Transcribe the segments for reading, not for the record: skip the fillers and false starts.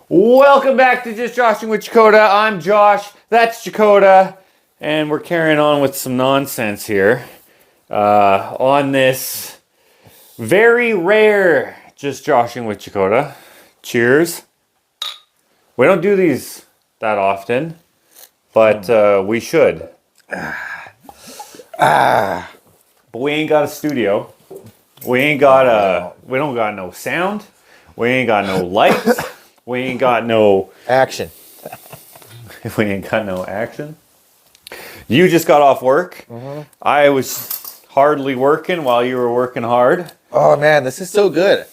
Welcome back to Just Joshing with Jakota. I'm Josh, that's Jakota, and we're carrying on with some nonsense here on this very rare Just Joshing with Jakota. Cheers. We don't do these that often, but we should. But we ain't got a studio. We don't got no sound. We ain't got no lights. We ain't got no action. We ain't got no action. You just got off work. Mm-hmm. I was hardly working while you were working hard. Oh man, this is so good.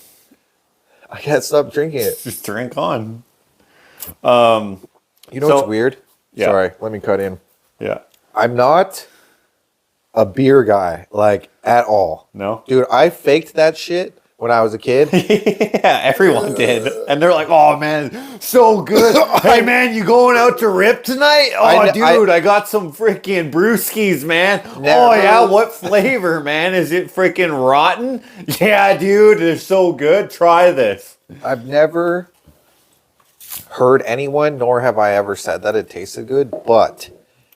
I can't stop drinking it. Just drink on. You know what's weird? Yeah. Sorry, let me cut in. Yeah. I'm not a beer guy, like, at all. No? Dude, I faked that shit when I was a kid. Yeah, everyone did. And they're like, oh man, so good. Hey man, you going out to rip tonight? Oh I got some freaking brewskis, man. Oh yeah, what flavor, man? Is it freaking rotten? Yeah, dude, they're so good. Try this. I've never heard anyone, nor have I ever said that it tasted good, but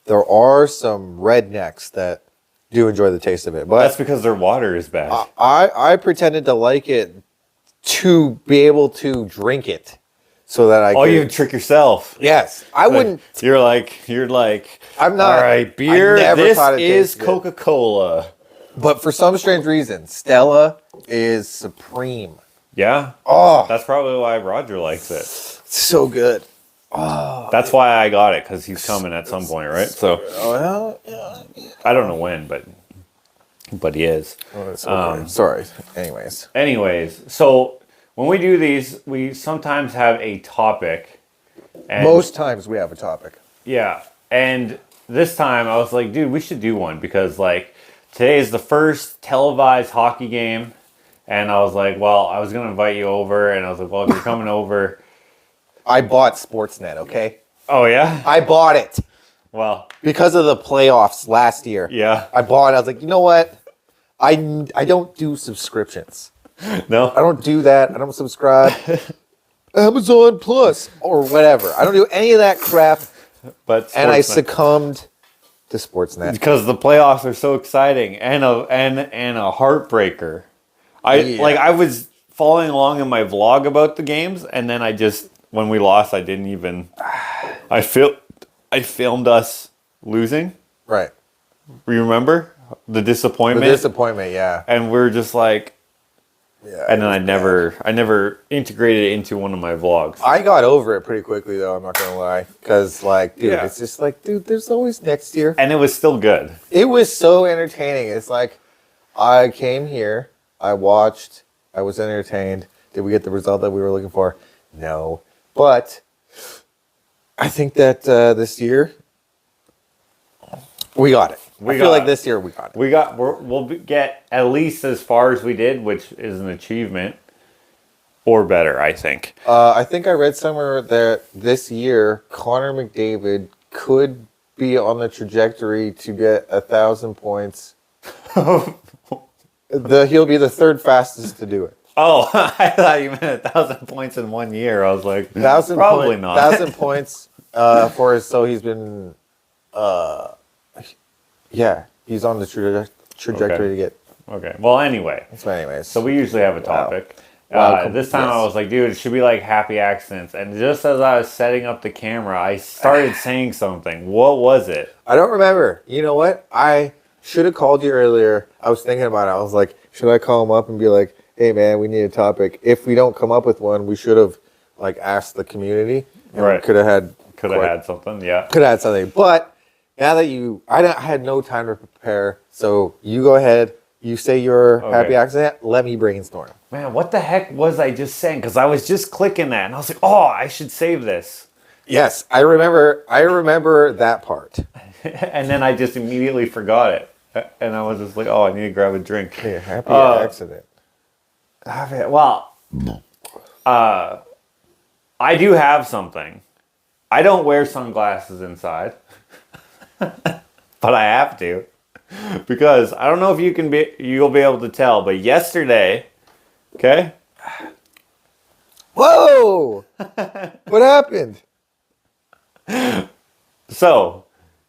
there are some rednecks that do enjoy the taste of it. But that's because their water is bad. I pretended to like it to be able to drink it so that I could. Oh, you trick yourself. Yes. I wouldn't. You're like, I'm not. All right, beer, this is good. Coca-Cola. But for some strange reason, Stella is supreme. Yeah? Oh. That's probably why Roger likes it. It's so good. Oh, that's why I got it, because he's coming at some point, right? So, yeah. I don't know when, but he is. Oh, sorry. Anyways, so when we do these, we sometimes have a topic. And most times we have a topic. Yeah, and this time I was like, dude, we should do one, because like today is the first televised hockey game, and I was like, well, I was gonna invite you over, and I was like, well, if you're coming over. I bought Sportsnet, okay? Oh, yeah? I bought it. Well. Because of the playoffs last year. Yeah. I bought it. I was like, you know what? I don't do subscriptions. No? I don't do that. I don't subscribe. Amazon Plus or whatever. I don't do any of that crap. But and I succumbed to Sportsnet. Because the playoffs are so exciting and a heartbreaker. I was following along in my vlog about the games, and then when we lost, I didn't even. I filmed us losing. Right. You remember the disappointment? The disappointment, yeah. And we're just like. Yeah. And then I never integrated it into one of my vlogs. I got over it pretty quickly, though. I'm not gonna lie, because it's just like, dude, there's always next year. And it was still good. It was so entertaining. It's like, I came here, I watched, I was entertained. Did we get the result that we were looking for? No. But I think that this year we got it. I feel like this year we got it. We'll get at least as far as we did, which is an achievement, or better, I think. I think I read somewhere that this year Connor McDavid could be on the trajectory to get 1,000 points. He'll be the third fastest to do it. Oh, I thought you meant 1,000 points in 1 year. I was like, probably not. 1,000 points so he's been, he's on the trajectory to get. Okay. Well, anyway. So we usually have a topic. Wow. This time I was like, dude, it should be like happy accidents. And just as I was setting up the camera, I started saying something. What was it? I don't remember. You know what? I should have called you earlier. I was thinking about it. I was like, should I call him up and be like, hey man, we need a topic. If we don't come up with one, we should have like asked the community. And right. Could have had something. Yeah. Could have had something. But now that I had no time to prepare. So you go ahead. You say your happy accident. Let me brainstorm. Man, what the heck was I just saying? Because I was just clicking that, and I was like, oh, I should save this. Yes, I remember that part. And then I just immediately forgot it. And I was just like, oh, I need to grab a drink. Hey, happy accident. Well, I do have something. I don't wear sunglasses inside, but I have to, because I don't know if you'll be able to tell, but yesterday, okay? Whoa! What happened? So,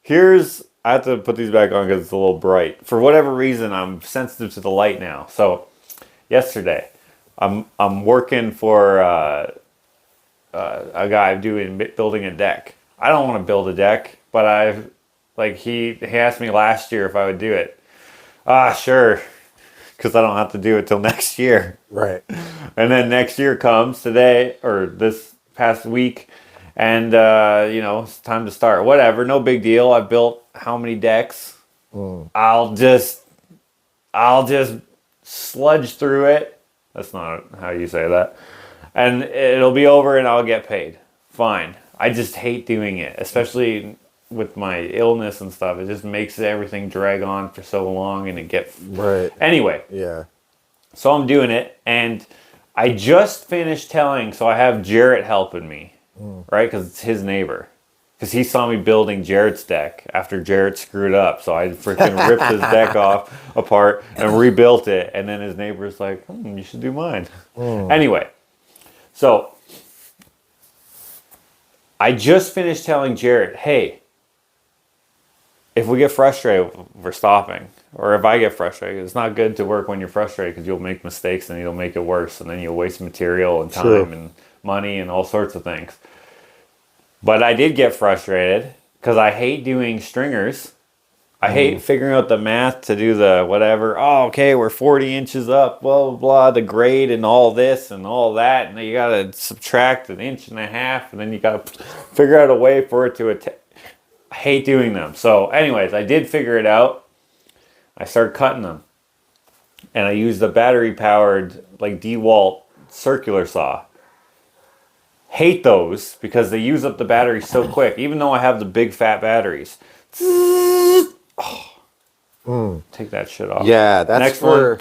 I have to put these back on because it's a little bright. For whatever reason, I'm sensitive to the light now. So, yesterday, I'm working for a guy building a deck. I don't want to build a deck, but he asked me last year if I would do it. Sure, because I don't have to do it till next year. Right. And then next year comes today or this past week, and it's time to start. Whatever, no big deal. I built how many decks? I'll just sludge through it. That's not how you say that. And it'll be over, and I'll get paid. Fine. I just hate doing it, especially with my illness and stuff. It just makes everything drag on for so long, and it gets right. Anyway. Yeah. So I'm doing it, and I just finished telling. So I have Jarrett helping me, right? Because it's his neighbor. Because he saw me building Jarrett's deck after Jarrett screwed up. So I freaking ripped his deck apart and rebuilt it. And then his neighbor's like, you should do mine. Anyway, so I just finished telling Jarrett, hey, if we get frustrated, we're stopping. Or if I get frustrated, it's not good to work when you're frustrated because you'll make mistakes and you'll make it worse. And then you'll waste material and time and money and all sorts of things. But I did get frustrated because I hate doing stringers. I hate figuring out the math to do the whatever. Oh, okay, we're 40 inches up, blah, blah, blah, the grade and all this and all that. And then you got to subtract 1.5 inches, and then you got to figure out a way for it to I hate doing them. So anyways, I did figure it out. I started cutting them. And I used the battery-powered, like, DeWalt circular saw. Hate those because they use up the battery so quick, even though I have the big fat batteries. Take that shit off. Yeah, that's next for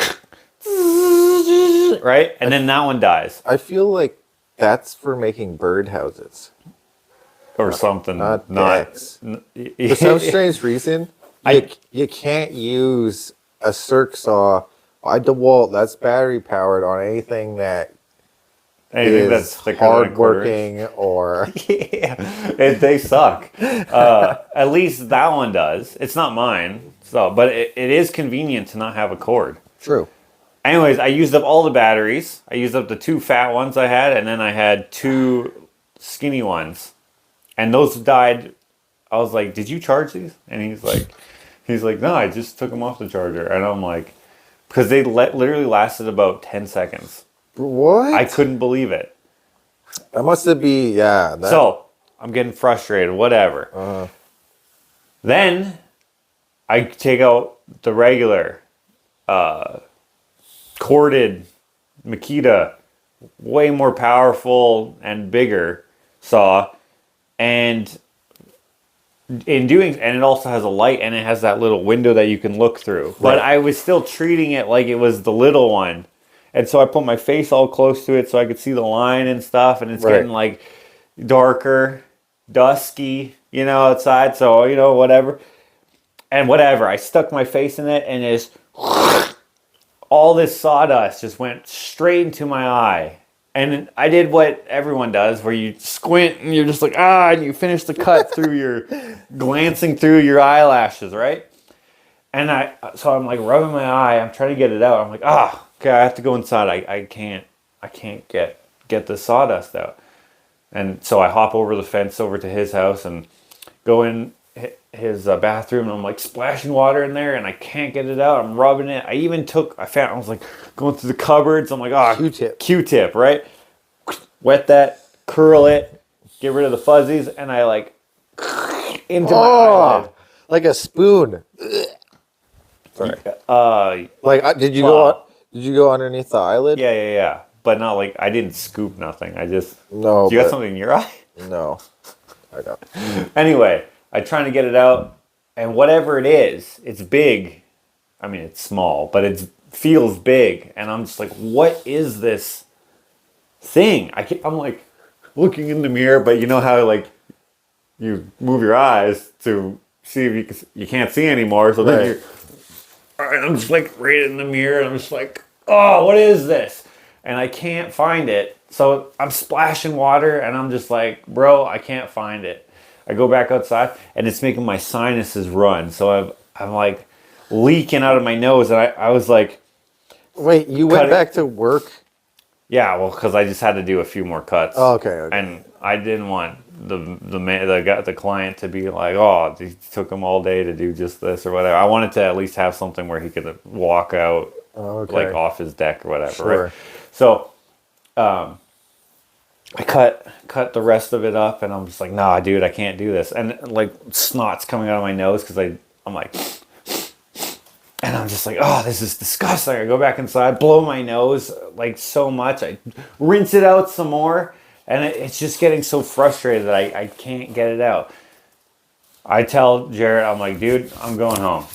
one. Right? And then that one dies. I feel like that's for making birdhouses. Or something. Not decks. For some strange reason, you can't use a circ saw by DeWalt that's battery powered on anything that is hardworking or they suck. At least that one does. It's not mine, but it is convenient to not have a cord. True. Anyways, I used up all the batteries. I used up the 2 fat ones I had, and then I had 2 skinny ones, and those died. I was like, "Did you charge these?" And he's like, "No, I just took them off the charger." And I'm like, because they literally lasted about 10 seconds. What? I couldn't believe it. That must be, So, I'm getting frustrated, whatever. Then, I take out the regular corded Makita, way more powerful and bigger saw. And it also has a light, and it has that little window that you can look through. Right. But I was still treating it like it was the little one. And so I put my face all close to it so I could see the line and stuff. And it's getting like darker, dusky, outside. So, whatever. And whatever. I stuck my face in it, and it's all this sawdust just went straight into my eye. And I did what everyone does, where you squint and you're just like, and you finish the cut glancing through your eyelashes, right? And so I'm like rubbing my eye. I'm trying to get it out. I'm like, okay, I have to go inside. I can't get the sawdust out. And so I hop over the fence over to his house and go in his bathroom, and I'm like splashing water in there, and I can't get it out. I'm rubbing it. I was like going through the cupboards. I'm like, Q-tip, right? Wet that, curl it, get rid of the fuzzies, and I like into my eyelid. Like a spoon. Sorry. Did you go underneath the eyelid? Yeah. But not like, I didn't scoop nothing. No. Do you got something in your eye? No. I don't. Anyway, I'm trying to get it out, and whatever it is, it's big. I mean, it's small, but it feels big, and I'm just like, what is this thing? I'm like looking in the mirror, but you know how like you move your eyes to see if you can't see anymore, so then I'm just like right in the mirror, and I'm just like, what is this? And I can't find it. So I'm splashing water and I'm just like, bro, I can't find it. I go back outside and it's making my sinuses run. So I'm like leaking out of my nose. And I was like, Wait, you went back to work? yeah, well, because I just had to do a few more cuts. Oh, okay. And I didn't want the client to be like, oh, it took him all day to do just this or whatever. I wanted to at least have something where he could walk out like off his deck or whatever. Sure. Right? So I cut the rest of it up, and I'm just like, nah, dude, I can't do this. And like snot's coming out of my nose because I'm like, and I'm just like, oh, this is disgusting. I go back inside, blow my nose like so much. I rinse it out some more, and it's just getting so frustrated that I can't get it out. I tell Jared, I'm like, dude, I'm going home.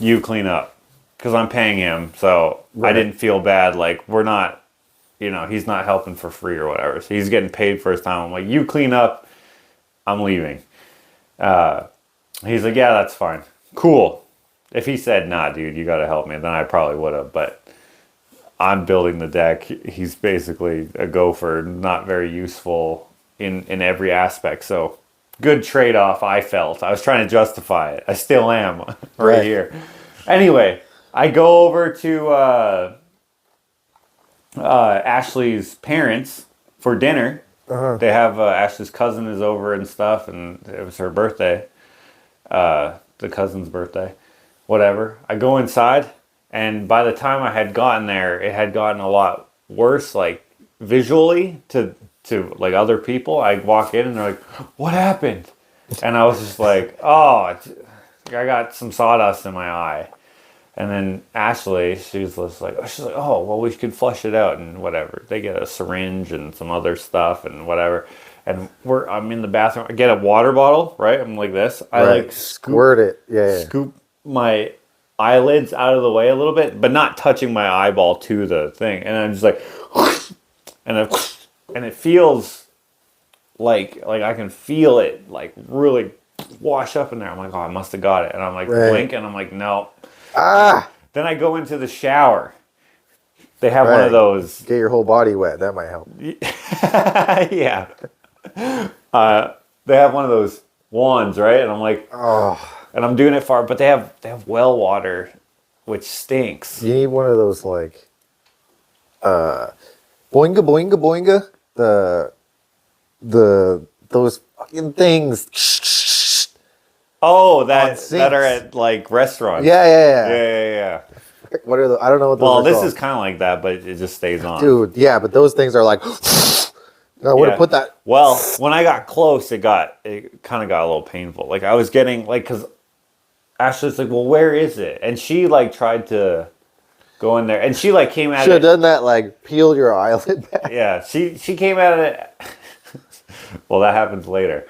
You clean up. Because I'm paying him, so right. I didn't feel bad. Like, we're not, he's not helping for free or whatever. So he's getting paid for his time. I'm like, you clean up, I'm leaving. He's like, yeah, that's fine. Cool. If he said, nah, dude, you got to help me, then I probably would have. But I'm building the deck. He's basically a gopher, not very useful in every aspect. So good trade-off, I felt. I was trying to justify it. I still am right here. Anyway, I go over to Ashley's parents for dinner. Uh-huh. They have Ashley's cousin is over and stuff, and it was her birthday. The cousin's birthday. Whatever. I go inside, and by the time I had gotten there, it had gotten a lot worse, like visually to like other people. I walk in and they're like, "What happened?" And I was just like, "Oh, I got some sawdust in my eye." And then Ashley, she's like, "Oh, well, we could flush it out and whatever." They get a syringe and some other stuff and whatever. And I'm in the bathroom. I get a water bottle, right? I'm like this. I like squirt it. Yeah. Scoop my eyelids out of the way a little bit, but not touching my eyeball to the thing. And I'm just like, and it feels like I can feel it like really wash up in there. I'm like, oh, I must have got it. And I'm like, blink, and I'm like, no. Then I go into the shower. They have one of those. Get your whole body wet. That might help. Yeah. They have one of those wands, right? And I'm like, oh. And I'm doing it far, but they have well water, which stinks. You need one of those like, boinga boinga boinga, those fucking things. Oh, that are at like restaurants. Yeah. What are I don't know what those are this called. is kind of like that, but it just stays on. Dude, yeah, but those things are like, I would have put that. Well, when I got close, it kind of got a little painful. Like I was getting like, because Ashley's like, well, where is it? And she like tried to go in there, and she like came at it. Should have done that, like peel your eyelid back. Yeah, she came at it. Well, that happens later.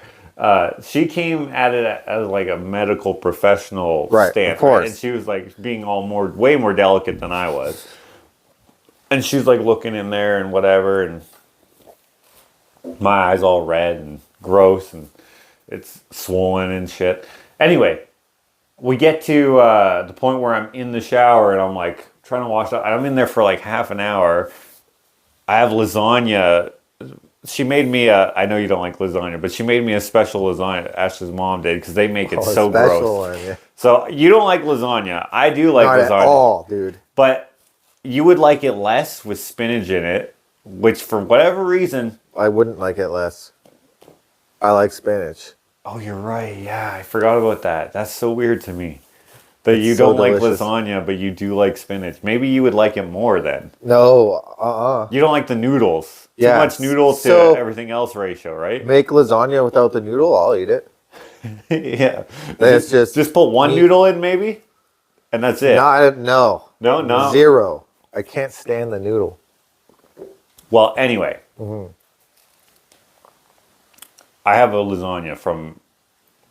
She came at it as like a medical professional stance, of course. Right? And she was like being way more delicate than I was. And she's like looking in there and whatever, and my eyes all red and gross, and it's swollen and shit. Anyway, we get to the point where I'm in the shower and I'm like trying to wash up. I'm in there for like half an hour. I have lasagna. She made me I know you don't like lasagna, but she made me a special lasagna. Ashley's mom did, because they make it so gross. One, yeah. So you don't like lasagna. I do like lasagna. Not at all, dude. But you would like it less with spinach in it, which for whatever reason... I wouldn't like it less. I like spinach. Oh, you're right. Yeah, I forgot about that. That's so weird to me. That you don't like lasagna, but you do like spinach. Maybe you would like it more then. No, You don't like the noodles. Too much noodles to everything else ratio, right? Make lasagna without the noodle, I'll eat it. Yeah. It's just put one noodle in, maybe? And that's it. No. Zero. I can't stand the noodle. Well, anyway. Mm-hmm. I have a lasagna from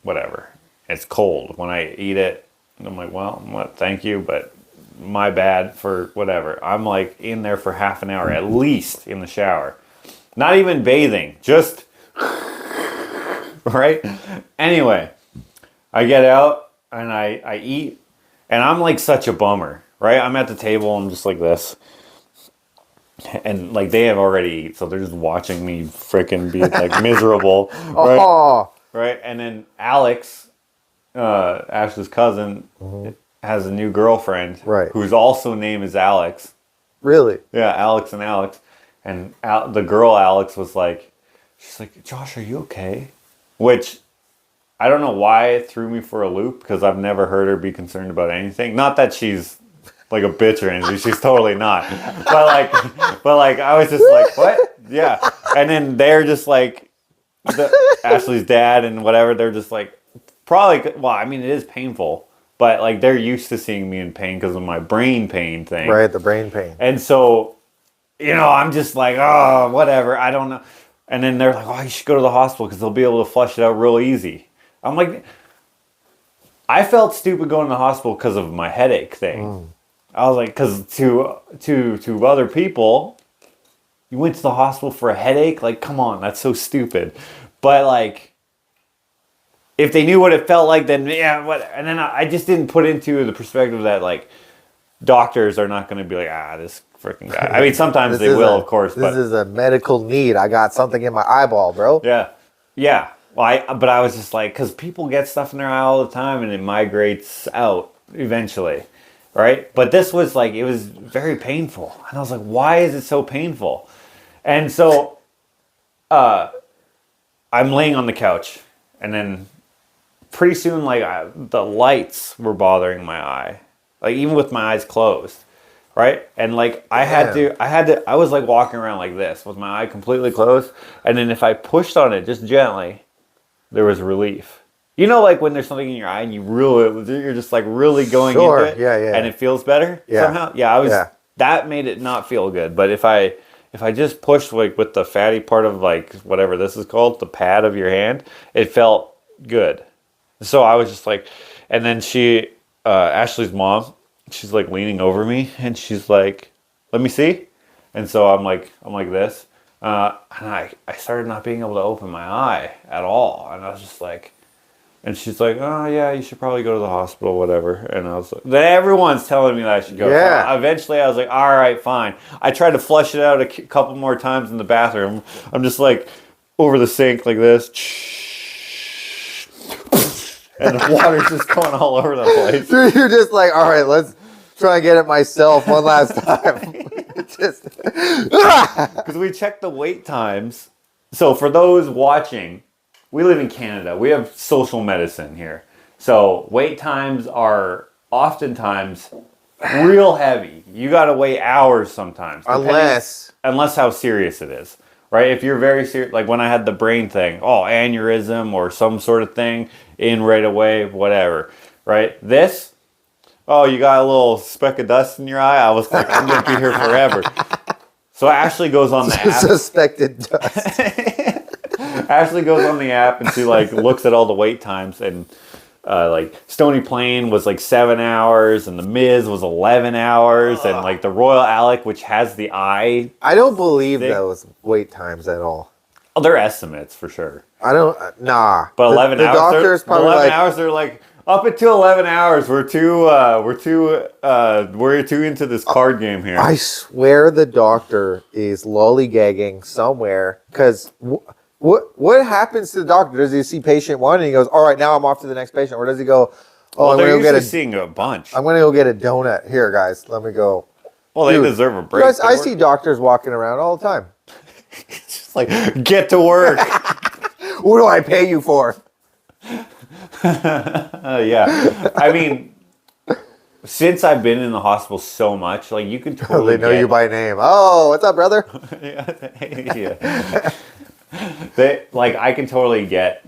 whatever. It's cold. When I eat it, I'm like, well, thank you, but my bad for whatever. I'm like in there for half an hour at least in the shower. Not even bathing, just right? Anyway, I get out and I eat, and I'm like such a bummer, right? I'm at the table, I'm just like this. And like they have already, so they're just watching me freaking be like miserable, right? Oh, Right, and then Alex, Ashley's cousin, has a new girlfriend, Right. whose also name is Alex. really? Yeah, Alex and Alex, and the girl Alex was like, she's like, Josh, are you okay? Which I don't know why it threw me for a loop because I've never heard her be concerned about anything. Not that she's like a bitch or anything. She's totally not. But like I was just like, what? Yeah. And then they're just like, Ashley's dad and whatever. They're just like, probably. Well, I mean, it is painful, but like they're used to seeing me in pain because of my brain pain thing. Right, the brain pain. And so, I'm just like, oh, whatever. I don't know. And then they're like, oh, you should go to the hospital because they'll be able to flush it out real easy. I'm like, I felt stupid going to the hospital because of my headache thing. I was like, because to other people, you went to the hospital for a headache? Like, come on, that's so stupid. But like, if they knew what it felt like, then yeah, what? And then I just didn't put into the perspective that like, doctors are not going to be like, this freaking guy. I mean, sometimes they will, of course. This is a medical need. I got something in my eyeball, bro. Yeah. Well, but I was just like, because people get stuff in their eye all the time, and it migrates out eventually, right? But this was like, it was very painful, and I was like, why is it so painful? And so, I'm laying on the couch, and then pretty soon, like the lights were bothering my eye, like even with my eyes closed. Right? And like I was like walking around like this with my eye completely closed. And then if I pushed on it just gently, there was relief. You know, like when there's something in your eye and you're just like really going into it. Yeah. And it feels better somehow. Yeah, that made it not feel good. But if I just pushed like with the fatty part of like whatever this is called, the pad of your hand, it felt good. So I was just like, and then Ashley's mom, she's like leaning over me and she's like, let me see. And so I'm like this. And I started not being able to open my eye at all. And I was just like, and she's like, oh yeah, you should probably go to the hospital, whatever. And I was like, then everyone's telling me that I should go. Yeah. So eventually I was like, all right, fine. I tried to flush it out a couple more times in the bathroom. I'm just like over the sink like this. And the water's just going all over the place. Dude, you're just like, all right, let's try and get it myself one last time. Because we checked the wait times. So for those watching, we live in Canada. We have social medicine here. So wait times are oftentimes real heavy. You got to wait hours sometimes. Unless how serious it is. Right? If you're very serious, like when I had the brain thing, aneurysm or some sort of thing, in right away, whatever. Right? This, you got a little speck of dust in your eye. I was like, I'm going to be here forever. So Ashley goes on the app. Suspected dust. Ashley goes on the app and she like looks at all the wait times, and like Stony Plain was like 7 hours, and the Miz was 11 hours, and like the Royal Alec, which has the eye. I don't believe those wait times at all. Oh, they're estimates for sure. I don't. Nah. But 11 the hours. Doctors probably 11 hours. They're like up until 11 hours. We're too into this card game here. I swear the doctor is lollygagging somewhere because. What happens to the doctor? Does he see patient one and he goes, all right, now I'm off to the next patient? Or does he go, I'm going to go seeing a bunch. I'm going to go get a donut. Here, guys, let me go. Well, they deserve a break. Guys, I see doctors walking around all the time. It's just like, get to work. What do I pay you for? Yeah. I mean, since I've been in the hospital so much, like you can totally they know you by name. Oh, what's up, brother? Yeah. I can totally get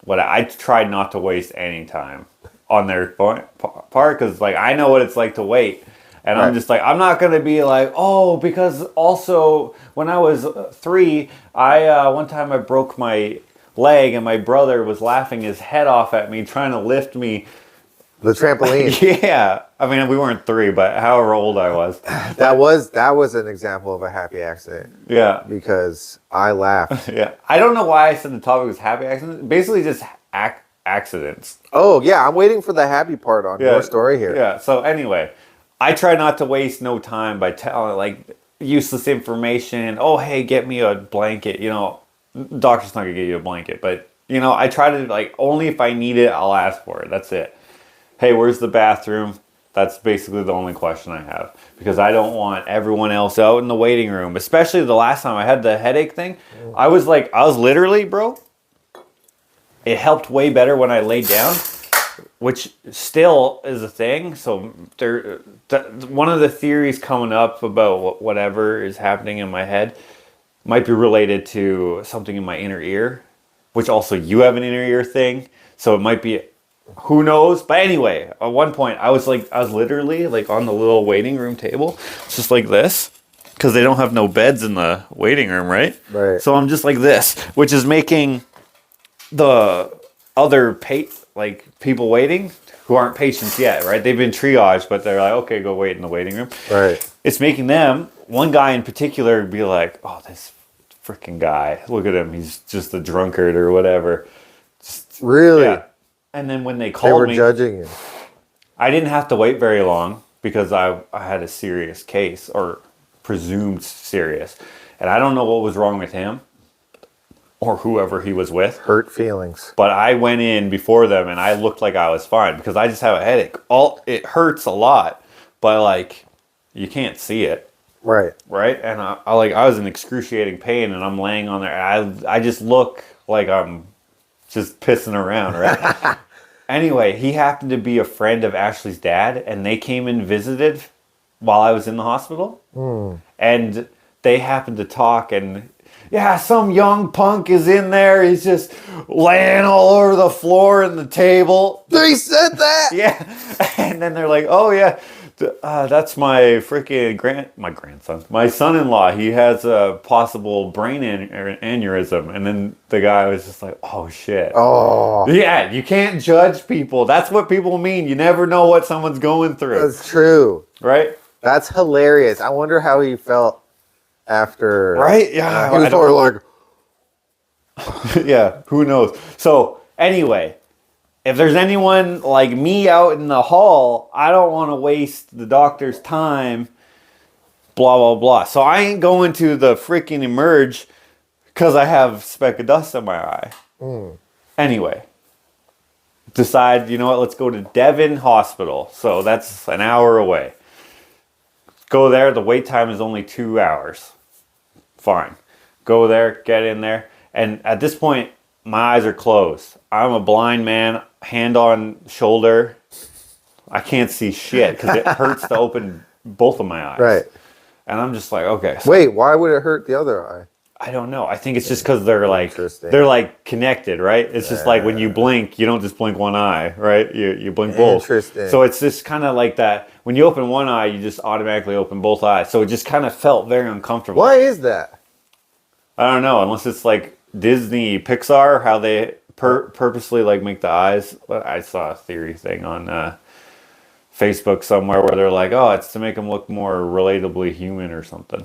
what I tried not to waste any time on their part because like I know what it's like to wait, and right. I'm just like I'm not gonna be like because also when I was 3, I one time I broke my leg and my brother was laughing his head off at me trying to lift me. The trampoline. Yeah. I mean, we weren't 3, but however old I was. That was an example of a happy accident. Yeah. Because I laughed. Yeah. I don't know why I said the topic was happy accidents. Basically just accidents. Oh, yeah. I'm waiting for the happy part on your story here. Yeah. So anyway, I try not to waste no time by telling, like, useless information. Oh, hey, get me a blanket. You know, doctor's not gonna get you a blanket, but you know, I try to like only if I need it, I'll ask for it. That's it. Hey, where's the bathroom? That's basically the only question I have because I don't want everyone else out in the waiting room. Especially the last time I had the headache thing, I was literally, bro. It helped way better when I laid down, which still is a thing. So one of the theories coming up about whatever is happening in my head might be related to something in my inner ear, which also you have an inner ear thing. So it might be, who knows? But anyway, at one point I was literally like on the little waiting room table, just like this, because they don't have no beds in the waiting room, right? Right. So I'm just like this, which is making the other people waiting who aren't patients yet, right? They've been triaged, but they're like, okay, go wait in the waiting room. Right. It's making them, one guy in particular, be like, oh, this freaking guy, look at him, he's just a drunkard or whatever. Really? Yeah. And then when they They called were me, judging you. I didn't have to wait very long because I had a serious case, or presumed serious. And I don't know what was wrong with him or whoever he was with. Hurt feelings. But I went in before them and I looked like I was fine because I just have a headache. It hurts a lot, but like you can't see it. Right. Right? And I was in excruciating pain and I'm laying on there and I just look like I'm just pissing around, right? Anyway, he happened to be a friend of Ashley's dad and they came and visited while I was in the hospital. And they happened to talk and yeah, some young punk is in there. He's just laying all over the floor and the table. They said that? Yeah. And then they're like, oh, yeah, that's my freaking my son-in-law. He has a possible brain aneurysm. And then the guy was just like, oh, shit. Oh. Yeah, you can't judge people. That's what people mean. You never know what someone's going through. That's true. Right? That's hilarious. I wonder how he felt after. Right? Yeah. He was probably like, yeah, who knows? So, anyway, if there's anyone like me out in the hall, I don't want to waste the doctor's time, blah, blah, blah. So, I ain't going to the freaking emerge because I have a speck of dust in my eye. Anyway, decide, you know what, let's go to Devon Hospital. So, that's an hour away. Go there, the wait time is only 2 hours. Fine. Go there, get in there. And at this point, my eyes are closed. I'm a blind man, hand on shoulder. I can't see shit because it hurts to open both of my eyes. right. And I'm just like, okay. So Wait, why would it hurt the other eye? I don't know. I think it's just because they're Interesting. connected, right? It's just like when you blink, you don't just blink one eye, right? You blink both. Interesting. So it's just kind of like that. When you open one eye, you just automatically open both eyes. So it just kind of felt very uncomfortable. Why is that? I don't know, unless it's like Disney, Pixar, how they purposely like make the eyes. I saw a theory thing on Facebook somewhere where they're like, oh, it's to make them look more relatably human or something.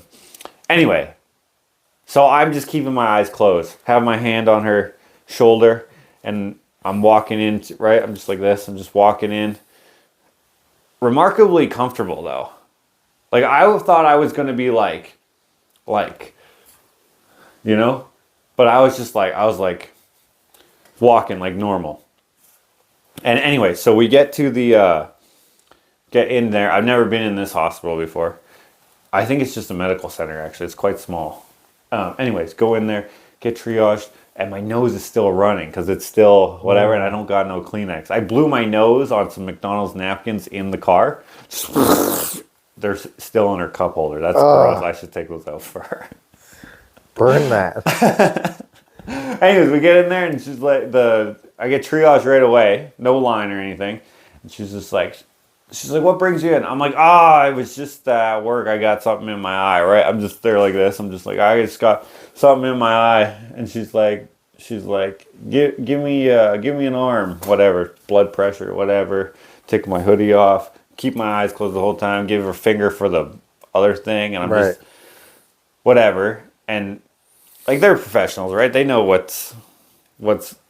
Anyway, so I'm just keeping my eyes closed, have my hand on her shoulder, and I'm walking in, right? I'm just like this. I'm just walking in. Remarkably comfortable, though. Like, I thought I was going to be like, you know? But I was walking like normal. And anyway, so we get to get in there. I've never been in this hospital before. I think it's just a medical center, actually. It's quite small. Anyways, go in there, get triaged, and my nose is still running because it's still whatever, and I don't got no Kleenex. I blew my nose on some McDonald's napkins in the car. They're still in her cup holder. That's gross. I should take those out for her. Burn that. Anyways, we get in there, and she's like, I get triaged right away, no line or anything. And she's like, what brings you in? I'm like, I was just at work. I got something in my eye, right? I'm just there like this. I'm just like, I just got something in my eye. And she's like, give me an arm, whatever, blood pressure, whatever. Take my hoodie off, keep my eyes closed the whole time, give her a finger for the other thing. And I'm just, whatever. And like, they're professionals, right? They know what's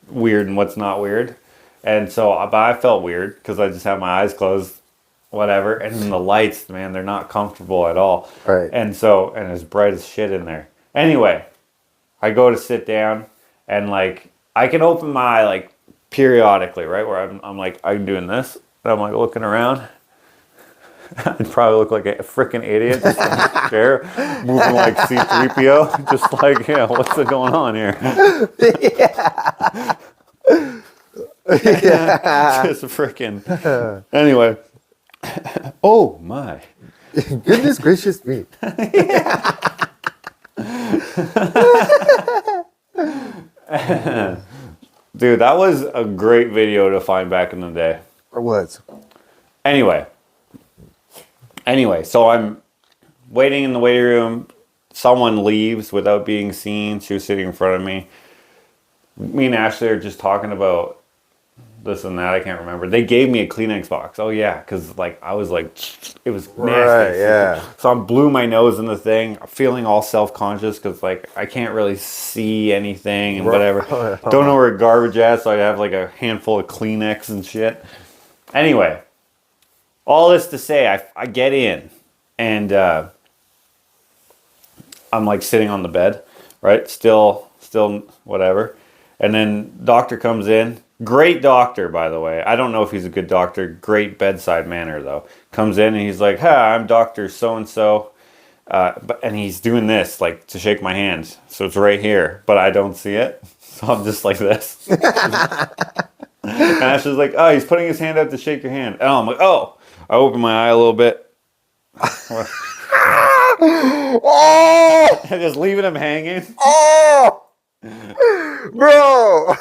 weird and what's not weird. And so, but I felt weird because I just had my eyes closed. whatever. And then the lights, man, they're not comfortable at all. Right. And it's bright as shit in there. Anyway, I go to sit down and like, I can open my eye like periodically, right? Where I'm like, I'm doing this. And I'm like looking around. I'd probably look like a freaking idiot just in the chair, moving like C-3PO. Just like, yeah, what's going on here? Yeah. Just freaking. Anyway. Oh, my. Goodness gracious me. Dude, that was a great video to find back in the day. Or was. Anyway, so I'm waiting in the waiting room. Someone leaves without being seen. She was sitting in front of me. Me and Ashley are just talking about this and that. I can't remember. They gave me a Kleenex box. Oh, yeah, because like I was like, it was nasty. Right, yeah. So I blew my nose in the thing, feeling all self-conscious because like I can't really see anything and whatever. Don't know where garbage at, so I have like a handful of Kleenex and shit. Anyway. All this to say, I get in, and I'm like sitting on the bed, right? Still whatever. And then doctor comes in. Great doctor, by the way. I don't know if he's a good doctor. Great bedside manner, though. Comes in and he's like, "Hi, I'm Doctor So-and-so." And he's doing this, like, to shake my hand. So it's right here, but I don't see it. So I'm just like this. And Ashley's like, "Oh, he's putting his hand out to shake your hand." And I'm like, "Oh." I open my eye a little bit. Oh! Just leaving him hanging. Oh! Bro!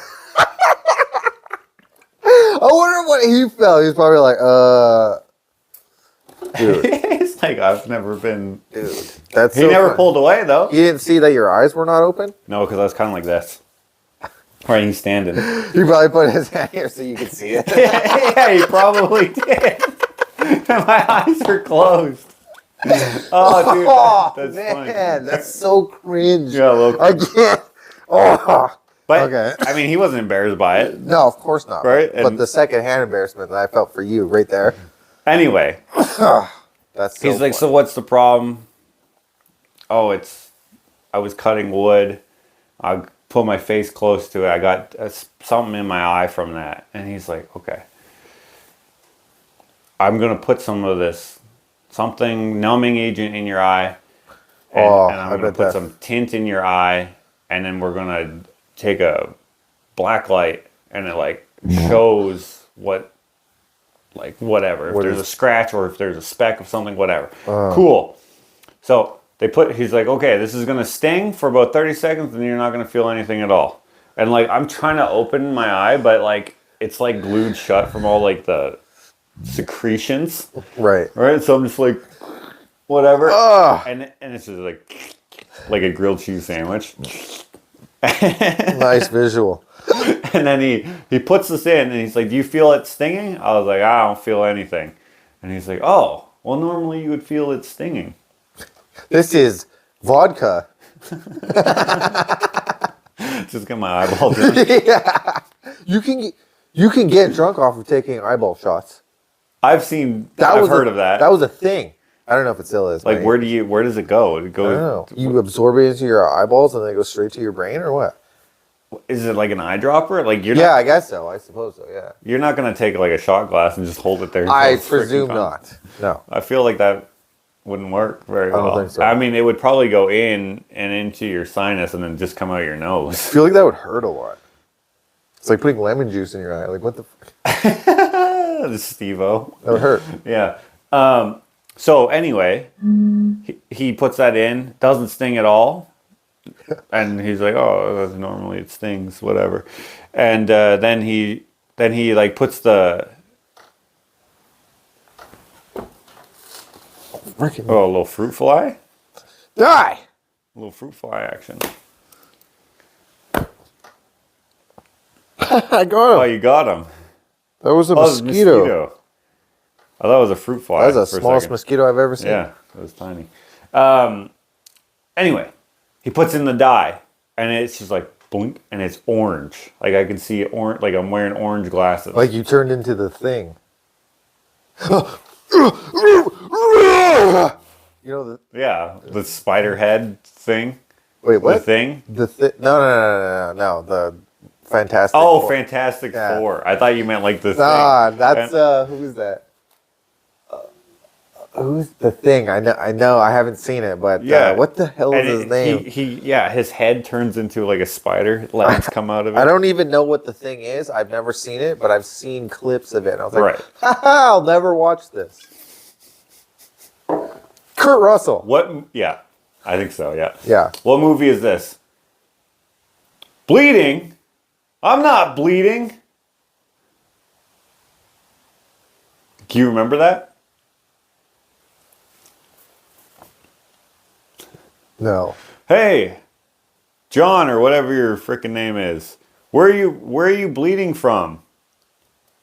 I wonder what he felt. He was probably like, dude. It's like, I've never been... Dude, that's He never pulled away, though. You didn't see that your eyes were not open? No, because I was kind of like this. Right, he's standing. He probably put his hand here so you could see it. Yeah, he probably did. My eyes are closed. Oh, dude, that's man, funny. that's so cringe. Yeah, look. I can't. Oh. But, okay. I mean, he wasn't embarrassed by it. No, of course not. Right? But the second-hand embarrassment that I felt for you right there. Anyway. That's so He's like, funny. "So what's the problem?" "Oh, I was cutting wood. I put my face close to it. I got something in my eye from that." And he's like, "Okay. I'm going to put some of this, something numbing agent in your eye. And I'm going to put some tint in your eye. And then we're going to take a black light and it like shows what, like whatever. If there's a scratch or if there's a speck of something, whatever." Cool. So he's like, "Okay, this is going to sting for about 30 seconds and you're not going to feel anything at all." And like, I'm trying to open my eye, but like, it's like glued shut from all like the secretions. Right. So I'm just like, whatever. And it's just like a grilled cheese sandwich. Nice visual. And then he puts this in and he's like, "Do you feel it stinging?" I was like, "I don't feel anything." And he's like, "Oh, well, normally you would feel it stinging." This is vodka. Just get my eyeball done. Yeah. You can get drunk off of taking eyeball shots. I've heard of that. That was a thing. I don't know if it still is. Like, where does it go? It goes, I don't know. You absorb it into your eyeballs and then it goes straight to your brain, or what? Is it like an eyedropper? Like I guess so. I suppose so. Yeah. You're not gonna take like a shot glass and just hold it there. I presume not. No. I feel like that wouldn't work very well. I don't think so. I mean, it would probably go in and into your sinus and then just come out your I nose. feel like that would hurt a lot. It's like putting lemon juice in your eye. Like, what the fuck? Steve-O. That would hurt. Yeah. So anyway, he puts that in, doesn't sting at all. And he's like, "Oh, normally it stings, whatever." And then he like puts the a little fruit fly. Die! A little fruit fly action. I got Oh, him. you got him. That was a Oh, it was mosquito. I thought it was a fruit fly. That was the for a smallest second. mosquito I've ever seen. Yeah, it was tiny. Anyway, he puts in the dye, and it's just like blink, and it's orange. Like I can see orange. Like I'm wearing orange glasses. Like you turned into the thing. You know the Yeah, the spider head thing. wait what? The thing. No. The Fantastic. Oh, Four. Fantastic Yeah. Four. I thought you meant like the Ah, thing. that's who's that? Who's the thing? I know. I haven't seen it, but Yeah. what the hell is his name? His head turns into like a spider. Legs come out of it. I don't even know what the thing is. I've never seen it, but I've seen clips of it. And I was like, Right. I'll never watch this. Kurt Russell. What? Yeah, I think so. Yeah. Yeah. What movie is this? Bleeding? I'm not bleeding. Do you remember that? No. Hey, John or whatever your freaking name is. Where are you bleeding from?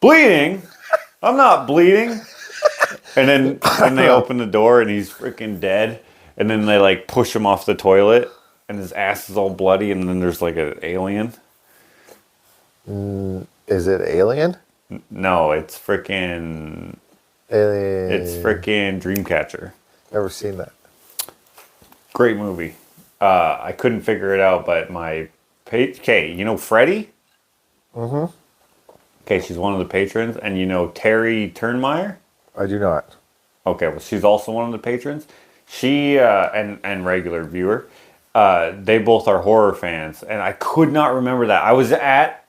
Bleeding? I'm not bleeding. And then they open the door and he's freaking dead. And then they like push him off the toilet and his ass is all bloody and then there's like an alien. Is it Alien? No, it's freaking Alien. it's freaking Dreamcatcher. Never seen that. Great movie. I couldn't figure it out, but okay, you know Freddie? Mm-hmm. Okay, she's one of the patrons, and you know Terry Turnmeyer? I do not. Okay, well she's also one of the patrons. She and regular viewer, they both are horror fans, and I could not remember that. I was at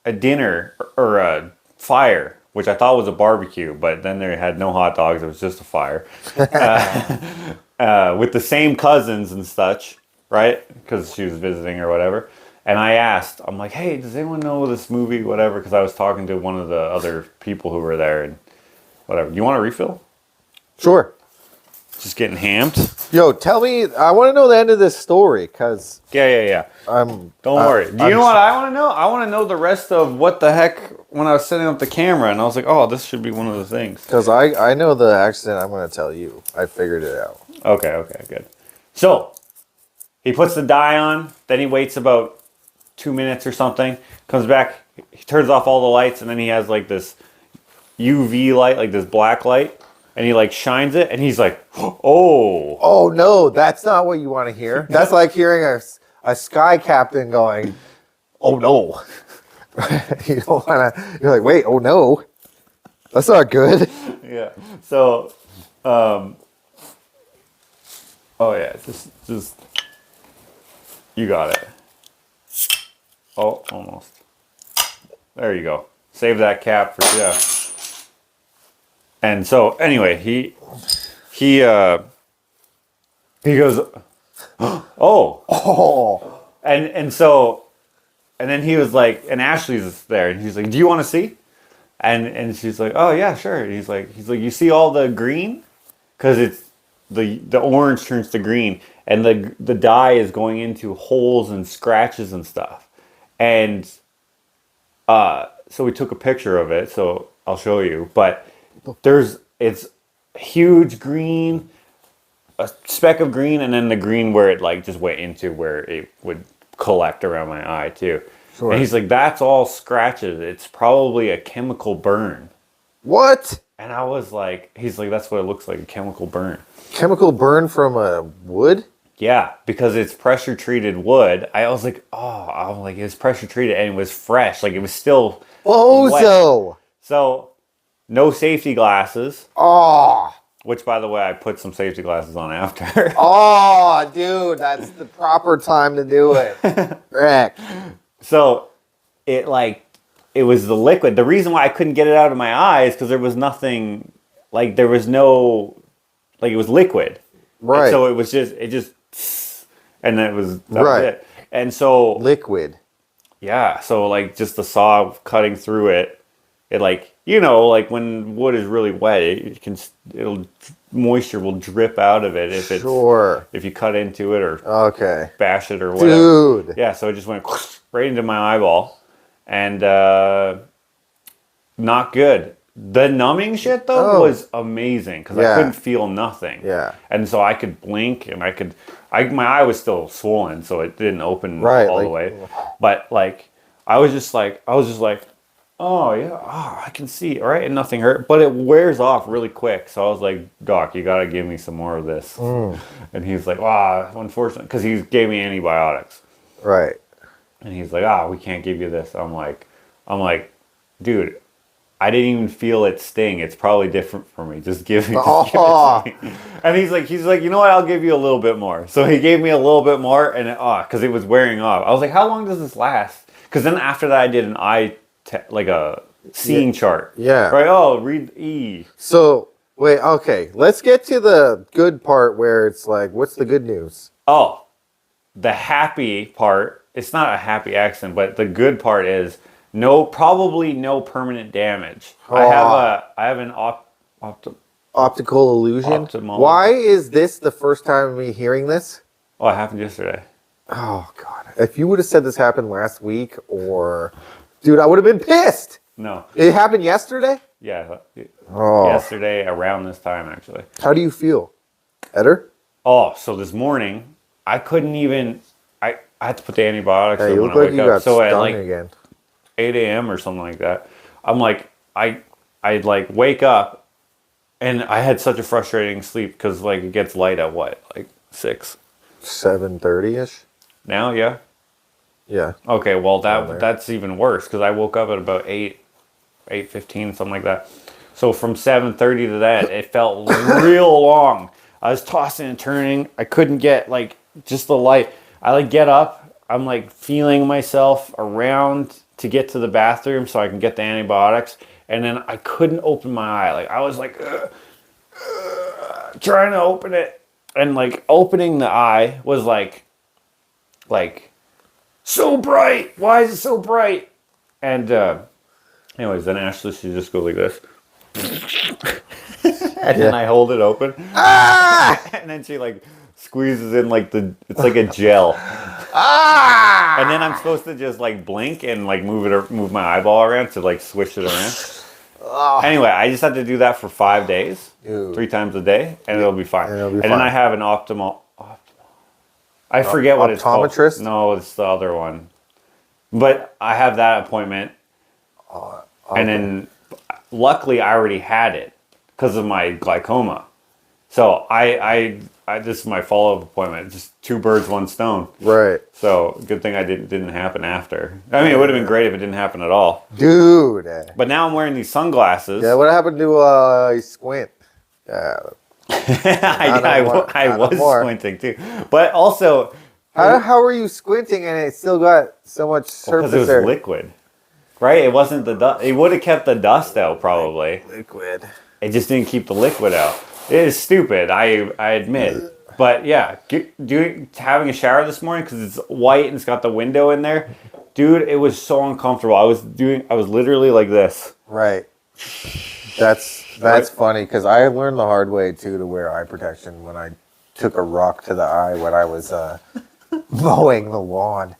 a dinner or a fire, which I thought was a barbecue, but then they had no hot dogs. It was just a fire. With the same cousins and such, right? Because she was visiting or whatever. And I asked, I'm like, hey, does anyone know this movie, whatever? Because I was talking to one of the other people who were there and whatever. You want a refill? Sure. Just getting hammed? Yo, tell me. I want to know the end of this story because Yeah. I'm. Don't worry. Do you know what I want to know? I want to know the rest of what the heck when I was setting up the camera. And I was like, oh, this should be one of the things. Because I know the accident I'm going to tell you. I figured it out. Okay, good. So, he puts the dye on, then he waits about 2 minutes or something, comes back, he turns off all the lights, and then he has like this UV light, like this black light, and he like shines it, and he's like, oh. Oh, no, that's not what you want to hear. That's like hearing a sky captain going, oh, no. You don't want to, you're like, wait, oh, no. That's not good. Yeah. So, oh yeah, just, you got it. Oh, almost. There you go. Save that cap for, yeah. And so, anyway, he goes, oh, and so, and then he was like, and Ashley's there, and he's like, do you want to see? And she's like, oh yeah, sure. And he's like, you see all the green? Because it's, the orange turns to green and the dye is going into holes and scratches and stuff. And so we took a picture of it, so I'll show you. But it's huge green, a speck of green, and then the green where it like just went into where it would collect around my eye too. Sure. And he's like, that's all scratches. It's probably a chemical burn. What? And I was like, he's like, that's what it looks like, a chemical burn. Chemical burn from a wood? Yeah, because it's pressure treated wood. I was like, it was pressure treated and it was fresh. Like it was still Bozo. So, no safety glasses. Oh. Which, by the way, I put some safety glasses on after. Oh, dude, that's the proper time to do it. Rick. So, it was the liquid. The reason why I couldn't get it out of my eyes because there was nothing, like there was no, like it was liquid. Right. And so it just, and that was it. And so liquid. Yeah. So like just the saw cutting through it, it like, you know, like when wood is really wet, moisture will drip out of it if it's, if you cut into it or bash it or whatever. Dude. Yeah. So it just went right into my eyeball and, not good. The numbing shit though was amazing because I couldn't feel nothing. Yeah. And so I could blink and my eye was still swollen, so it didn't open all the way. But like I was just like, oh yeah, oh, I can see, right? And nothing hurt, but it wears off really quick. So I was like, Doc, you got to give me some more of this. And he's like, wow, unfortunately, because he gave me antibiotics. Right. And he's like, we can't give you this. I'm like, dude, I didn't even feel it sting. It's probably different for me. Just give it to me. And he's like, you know what? I'll give you a little bit more. So he gave me a little bit more, and because it was wearing off. I was like, how long does this last? Because then after that, I did an like a seeing chart. Yeah. Right. Oh, read E. So wait, okay. Let's get to the good part where it's like, what's the good news? Oh, the happy part. It's not a happy accident, but the good part is. Probably no permanent damage. Oh. I have an Optical illusion. Why is this the first time of me hearing this? Oh, it happened yesterday. Oh God! If you would have said this happened last week, or dude, I would have been pissed. No, it happened yesterday. Yeah, Oh. yesterday around this time actually. How do you feel, Eder? Oh, so this morning I couldn't even. I had to put the antibiotics Hey, in you when look I like wake you up. got So at stung like again. 8 a.m. or something like that. I'm like, I'd like wake up, and I had such a frustrating sleep because like it gets light at what, like 6, 7:30 ish. now, yeah. Yeah. Okay, well there. that's even worse because I woke up at about 8:15, something like that. So from 7:30 to that, it felt real long. I was tossing and turning. I couldn't get like just the light. I like get up. I'm like feeling myself around to get to the bathroom so I can get the antibiotics, and then I couldn't open my eye. Like I was like trying to open it, and like opening the eye was like so bright. Why is it so bright? And anyways, then Ashley, she just goes like this. And then I hold it open. And then she like squeezes in like it's like a gel. And then I'm supposed to just like blink and like move my eyeball around to like swish it around. Anyway, I just had to do that for 5 days, Dude. 3 times a day, and it'll be fine. And then I have an optimal. I forget what it's called. Optometrist? No, it's the other one. But I have that appointment. And then luckily I already had it because of my glaucoma. So I this is my follow-up appointment. Just 2 birds, 1 stone. Right. So good thing I didn't happen after. I mean, it would have been great if it didn't happen at all. Dude. But now I'm wearing these sunglasses. Yeah, what happened to Squint? Yeah. I was squinting too. But also... How were you squinting and it still got so much surface because it was liquid. Right? It wasn't the dust. It would have kept the dust out probably. Liquid. It just didn't keep the liquid out. It is stupid, I admit. But yeah, having a shower this morning because it's white and it's got the window in there. Dude, it was so uncomfortable. I was literally like this. Right. That's funny because I learned the hard way too to wear eye protection when I took a rock to the eye when I was mowing the lawn.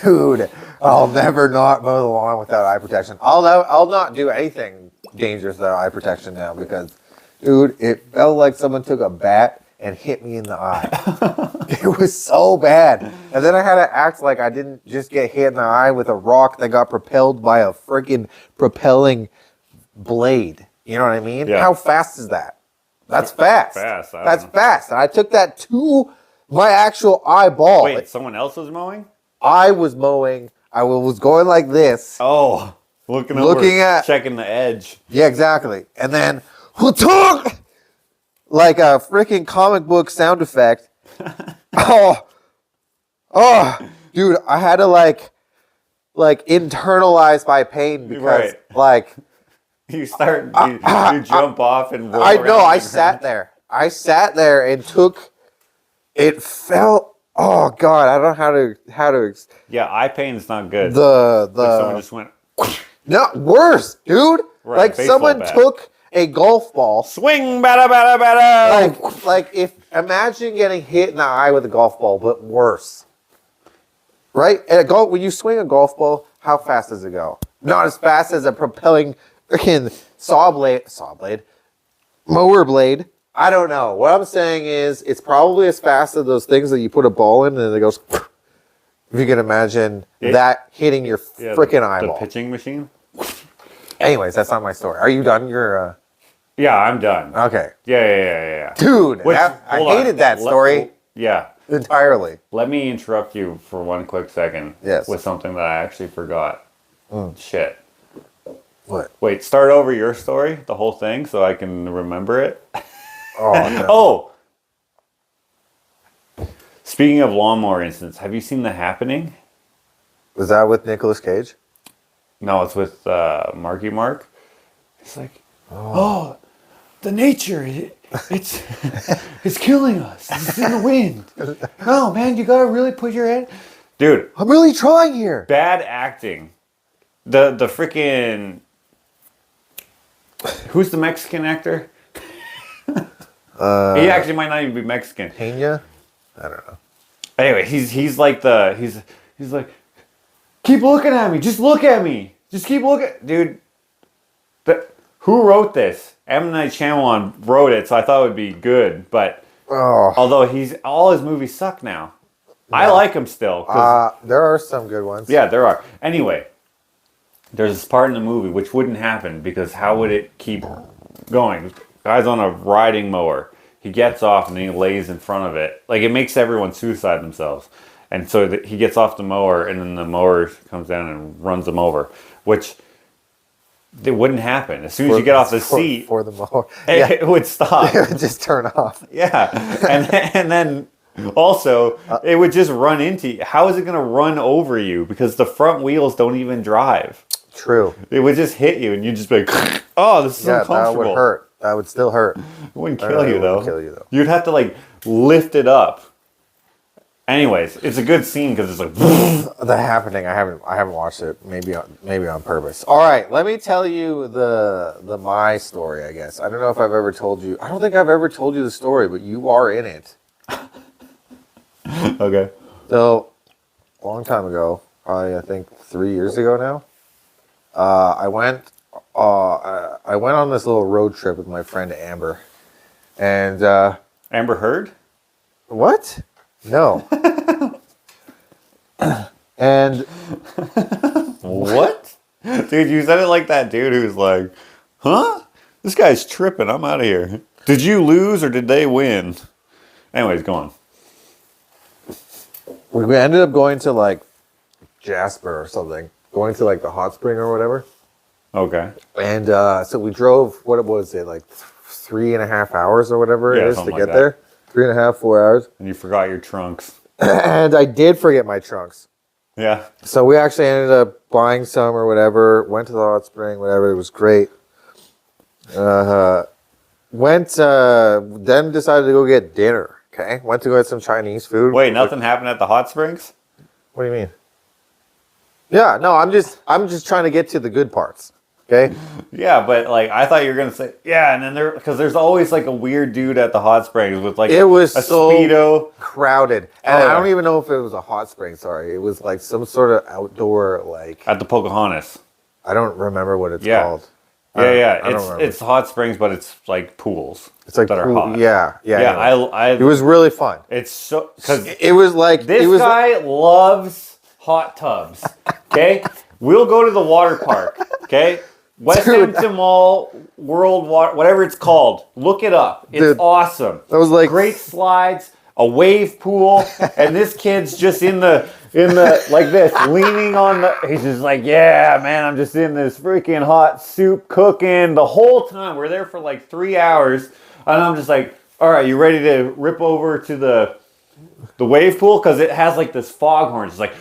Dude, I'll never not mow the lawn without eye protection. I'll not do anything dangerous without eye protection now because, dude, it felt like someone took a bat and hit me in the eye. It was so bad. And then I had to act like I didn't just get hit in the eye with a rock that got propelled by a freaking propelling blade. You know what I mean? Yeah. How fast is that? That's fast. That's fast. And I took that to my actual eyeball. Wait, someone else was mowing? I was mowing. I was going like this. Oh, looking at checking the edge. Yeah, exactly. And then like a freaking comic book sound effect. Oh, dude, I had to like internalize my pain because like you jump off and roll around. I sat there. I sat there and it felt, oh God, I don't know how to yeah, eye pain is not good. Like someone just went no, worse, dude. Right, like someone took a golf ball. Swing, bada, bada, bada. Like imagine getting hit in the eye with a golf ball, but worse. Right? When you swing a golf ball, how fast does it go? Not as fast as a propelling freaking mower blade. I don't know. What I'm saying is it's probably as fast as those things that you put a ball in and it goes. If you can imagine that hitting your freaking eyeball. The pitching machine? Anyways, that's not my story. Are you done? You're Yeah, I'm done. okay, Yeah. dude. Which- I hold on. hated that story Yeah. entirely. Let me interrupt you for one quick second. Yes. With something that I actually forgot. Shit. What? Wait, start over your story, the whole thing, so I can remember it. Oh no. Oh! Speaking of lawnmower incidents, have you seen The Happening? Was that with Nicolas Cage? No, it's with Marky Mark. It's like, oh the nature, it's it's killing us. It's in the wind. No, man, you gotta really put your head... Dude, I'm really trying here. bad acting. The freaking... Who's the Mexican actor? He actually might not even be Mexican. Pena? I don't know. Anyway, he's like he's like, keep looking at me. Just look at me. Just keep looking, dude. Who wrote this? M. Night Shyamalan wrote it, so I thought it would be good. But although all his movies suck now, I like him still. There are some good ones. Yeah, there are. Anyway, there's this part in the movie which wouldn't happen because how would it keep going? Guy's on a riding mower. He gets off and he lays in front of it. Like, it makes everyone suicide themselves. And so he gets off the mower and then the mower comes down and runs him over. Which, it wouldn't happen. As soon as you get off the seat, for the mower, it would stop. it would just turn off. Yeah. And then also, it would just run into you. How is it going to run over you? Because the front wheels don't even drive. True. It would just hit you and you'd just be like, oh, this is uncomfortable. That would hurt. That would still hurt. It wouldn't kill you, though. It wouldn't kill you, though. You'd have to, like, lift it up. Anyways, it's a good scene because it's like... The Happening. I haven't watched it. Maybe on purpose. All right. Let me tell you the my story, I guess. I don't know if I've ever told you. I don't think I've ever told you the story, but you are in it. Okay. So, a long time ago, probably I think 3 years ago now, I went on this little road trip with my friend Amber, and Amber Heard? what? No. And what? Dude, you said it like that dude who's like, huh? This guy's tripping. I'm out of here. Did you lose or did they win? Anyways, go on. we ended up going to like Jasper or something, going to like the hot spring or whatever. Okay. And so we drove, what was it, like 3.5 hours or whatever it is to get there? 3.5, 4 hours. And you forgot your trunks. And I did forget my trunks. Yeah. So we actually ended up buying some or whatever, went to the hot spring, whatever, it was great. Then decided to go get dinner, okay? Went to go get some Chinese food. Wait, nothing happened at the hot springs? What do you mean? Yeah, no, I'm just trying to get to the good parts. Okay. Yeah, but like I thought you were gonna say and then because there's always like a weird dude at the hot springs with like it was a so Speedo. crowded, and I don't even know if it was a hot spring. Sorry, it was like some sort of outdoor like At the Pocahontas. I don't remember what it's Yeah. called. It's hot springs, but it's like pools. It's like that are hot. Yeah. Anyway. It was really fun. It's so because It was like this guy loves hot tubs. Okay, we'll go to the water park. Okay. West Dude. Hampton Mall, World Water, whatever it's called. Look it up. It's Dude, awesome. that was like great slides, a wave pool, and this kid's just in the like this, leaning on the. He's just like, yeah, man, I'm just in this freaking hot soup cooking the whole time. We're there for like 3 hours, and I'm just like, all right, you ready to rip over to the wave pool? Because it has like this foghorn. It's like,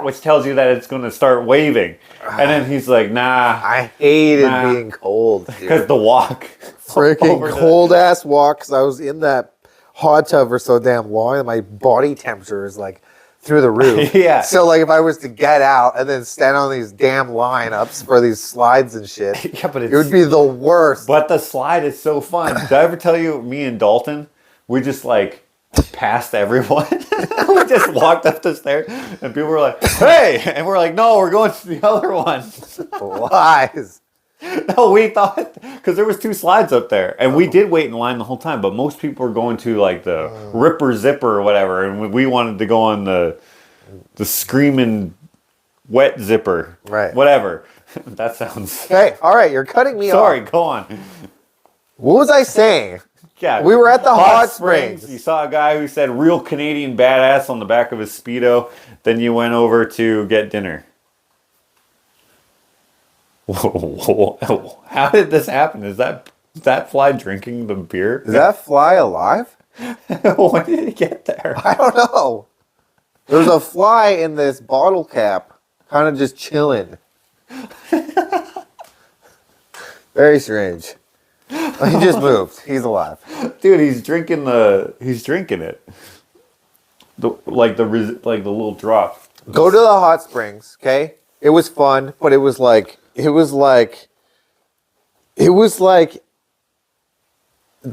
which tells you that it's going to start waving. And then he's like, nah. I hated being cold. Because the walk. Freaking cold ass walk. Because I was in that hot tub for so damn long, and my body temperature is like through the roof. Yeah. So like if I was to get out and then stand on these damn lineups for these slides and shit, Yeah, but it would be the worst. But the slide is so fun. Did I ever tell you, me and Dalton, we just like passed everyone. We just walked up the stairs and people were like, hey! And we're like, no, we're going to the other one. Lies. No, we thought, because there was 2 slides up there. And we did wait in line the whole time, but most people were going to like the Ripper Zipper or whatever. And we wanted to go on the Screaming wet zipper. Right. Whatever. That sounds... Hey, all right, you're cutting me Sorry, off. go on. What was I saying? Yeah, We were at the hot springs. You saw a guy who said real Canadian badass on the back of his Speedo. Then you went over to get dinner. Whoa. How did this happen? Is that fly drinking the beer? Is that fly alive? When did it get there? I don't know. There's a fly in this bottle cap, kind of just chilling. Very strange. He just moved. He's alive. Dude, he's drinking it. The little drop. Go to the hot springs, okay? It was fun, but it was like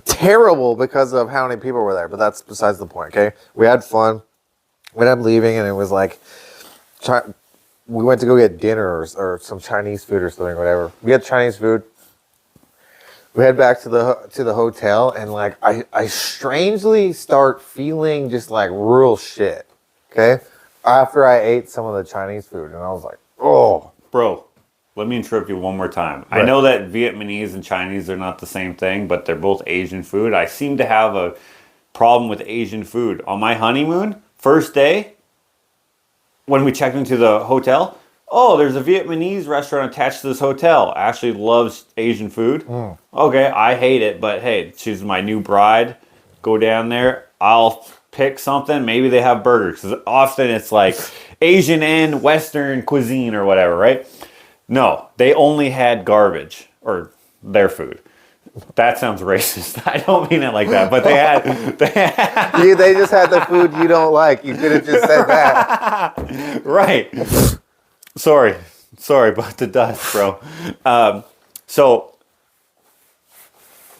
terrible because of how many people were there, but that's besides the point, okay? We had fun. We ended up leaving, and it was like we went to go get dinner or some Chinese food or something, whatever. We had Chinese food. We head back to the hotel, and like I strangely start feeling just like real shit. Okay, after I ate some of the Chinese food, and I was like, oh, bro. Let me interrupt you one more time. Right. I know that Vietnamese and Chinese are not the same thing, but they're both Asian food. I seem to have a problem with Asian food. On my honeymoon, first day, when we checked into the hotel, oh, there's a Vietnamese restaurant attached to this hotel. Ashley loves Asian food. Okay, I hate it, but hey, she's my new bride. Go down there. I'll pick something. Maybe they have burgers. 'Cause often it's like Asian and Western cuisine or whatever, right? No, they only had garbage, or their food. That sounds racist. I don't mean it like that, but they had they just had the food you don't like. You could have just said that. Right. Sorry about the dust, bro. So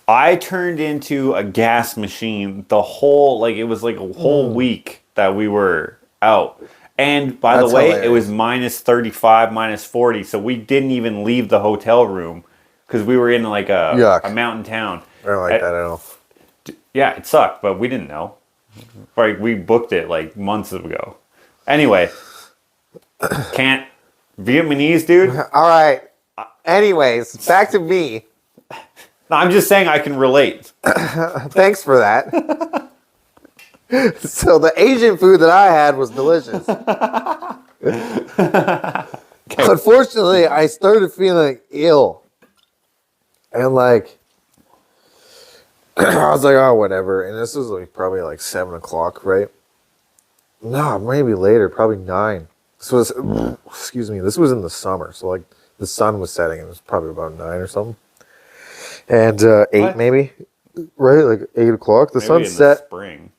I turned into a gas machine it was like a whole week that we were out. And by the way, hilarious. It was minus 35, minus 40. So we didn't even leave the hotel room because we were in like a mountain town. I don't like that at all. Yeah, it sucked, but we didn't know. Like we booked it like months ago. Anyway, can't Vietnamese, dude. All right. Anyways, back to me. No, I'm just saying I can relate. Thanks for that. So the Asian food that I had was delicious. Unfortunately, I started feeling ill. And like, I was like, oh, whatever. And this was like probably like 7 o'clock, right? No, maybe later, probably 9. This was, excuse me, this was in the summer. So like the sun was setting and it was probably about 9 or something. And 8 What? maybe, right? Like 8 o'clock. The sun Maybe in set. the spring.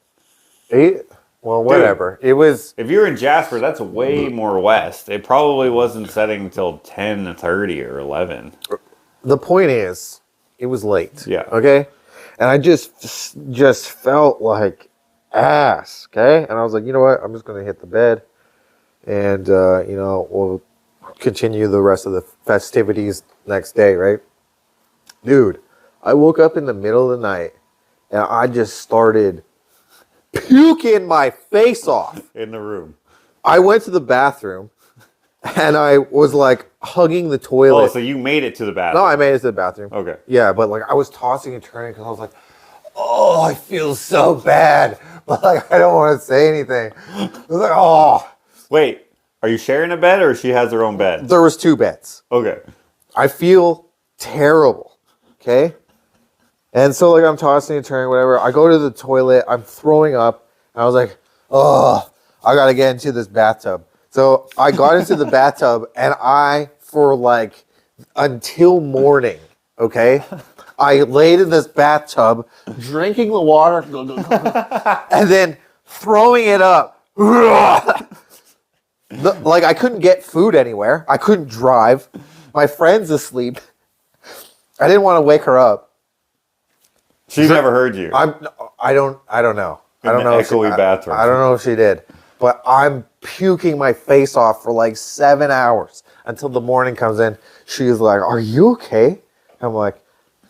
8? Well, whatever. It was. If you're in Jasper, that's way more west. It probably wasn't setting until 10:30 or 11. The point is, it was late. Yeah. Okay? And I just felt like ass. Okay? And I was like, you know what? I'm just going to hit the bed. And, we'll continue the rest of the festivities next day, right? Dude, I woke up in the middle of the night and I just started puking my face off. In the room. I went to the bathroom and I was like hugging the toilet. Oh, so you made it to the bathroom. No, I made it to the bathroom. Okay. Yeah, but like I was tossing and turning because I was like, oh, I feel so bad. But like I don't want to say anything. I was like, oh. Wait, are you sharing a bed or she has her own bed? There was 2 beds. Okay. I feel terrible. Okay? And so like I'm tossing and turning, whatever. I go to the toilet, I'm throwing up, and I was like, oh, I gotta get into this bathtub. So I got into the bathtub and for like until morning, okay, I laid in this bathtub, drinking the water, and then throwing it up. Like I couldn't get food anywhere. I couldn't drive. My friend's asleep. I didn't want to wake her up. She never heard you. I don't know. I don't know. Echoey bathroom. I don't know if she did. But I'm puking my face off for like 7 hours until the morning comes in. She's like, "Are you okay?" I'm like,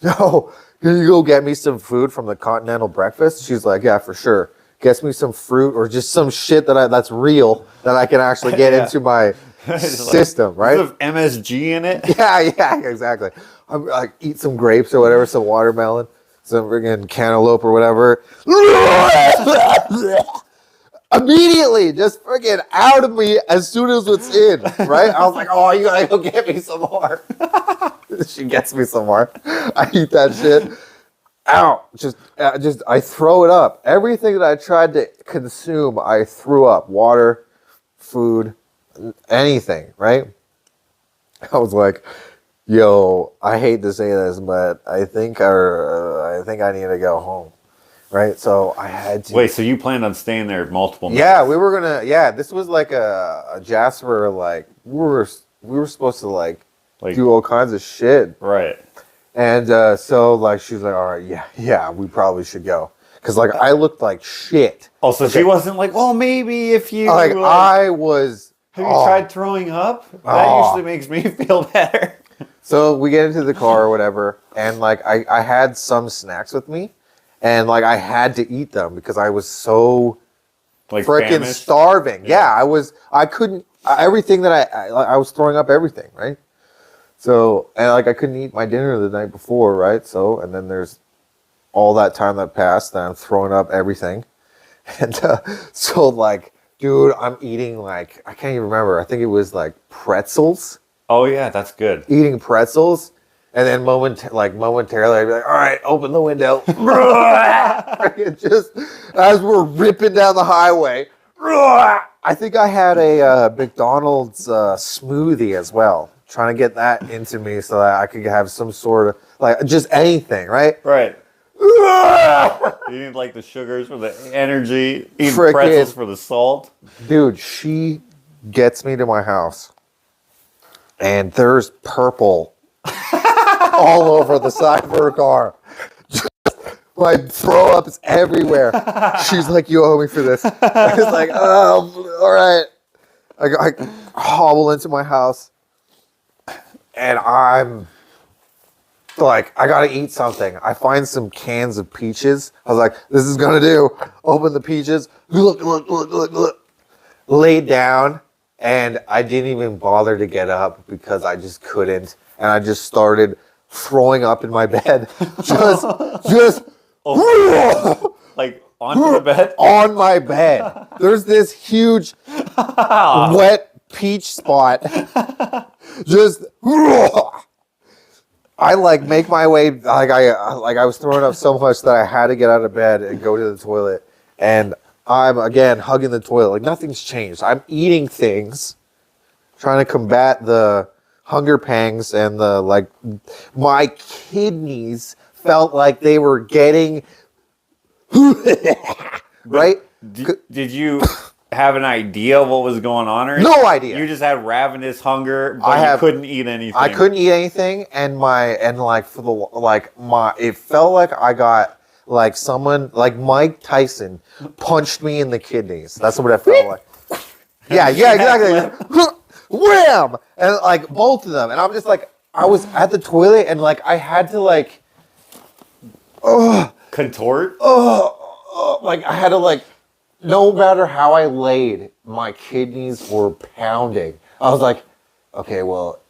"No. Can you go get me some food from the continental breakfast?" She's like, "Yeah, for sure. Gets me some fruit or just some shit that's real that I can actually get into my system, right? Does it have MSG in it? Yeah, exactly. I'm like, eat some grapes or whatever, some watermelon, some friggin' cantaloupe or whatever. Immediately, just freaking out of me as soon as it's in, right? I was like, oh, you gotta go get me some more. She gets me some more. I eat that shit. Ow! I throw it up. Everything that I tried to consume, I threw up. Water, food, anything, right? I was like, yo, I hate to say this, but I think I need to go home. Right, so I had to. Wait, so you planned on staying there multiple nights? Yeah, we were gonna. Yeah, this was like a Jasper. Like we were supposed to like do all kinds of shit. Right. And so like she was like, all right, yeah, we probably should go because like I looked like shit. Oh, so she wasn't like, well, maybe if you like I was. Have you tried throwing up? That usually makes me feel better. So we get into the car or whatever, and like I had some snacks with me. And like I had to eat them because I was so like freaking starving. Yeah, I couldn't. Everything that I was throwing up everything, right? So and like I couldn't eat my dinner the night before, right? So and then there's all that time that passed, and I'm throwing up everything, and so like, dude, I'm eating like I can't even remember. I think it was like pretzels. Oh yeah, that's good. Eating pretzels. And then momentarily, I'd be like, all right, open the window. Just as we're ripping down the highway. I think I had a McDonald's smoothie as well. Trying to get that into me so that I could have some sort of, like, just anything, right? Right. You need like the sugars for the energy, eating pretzels for the salt. Dude, she gets me to my house. And there's purple all over the side of her car. My throw up is everywhere. She's like, you owe me for this. I was like, oh, all right. I hobble into my house and I'm like, I gotta eat something. I find some cans of peaches. I was like, this is gonna do. Open the peaches. Look. Laid down. And I didn't even bother to get up because I just couldn't. And I just started throwing up in my bed. just like onto the bed? On my bed. There's this huge wet peach spot. Just I like make my way I was throwing up so much that I had to get out of bed and go to the toilet. And I'm again hugging the toilet. Like nothing's changed. I'm eating things, trying to combat the hunger pangs and the like. My kidneys felt like they were getting right. Did you have an idea of what was going on, or no idea? You just had ravenous hunger, but you couldn't eat anything. I couldn't eat anything, and it felt like I got. Like someone, like Mike Tyson, punched me in the kidneys. That's what it felt like. Yeah, exactly. Wham! And like both of them. And I'm just like, I was at the toilet and like I had to like, contort. Like I had to like, no matter how I laid, my kidneys were pounding. I was like, okay, well,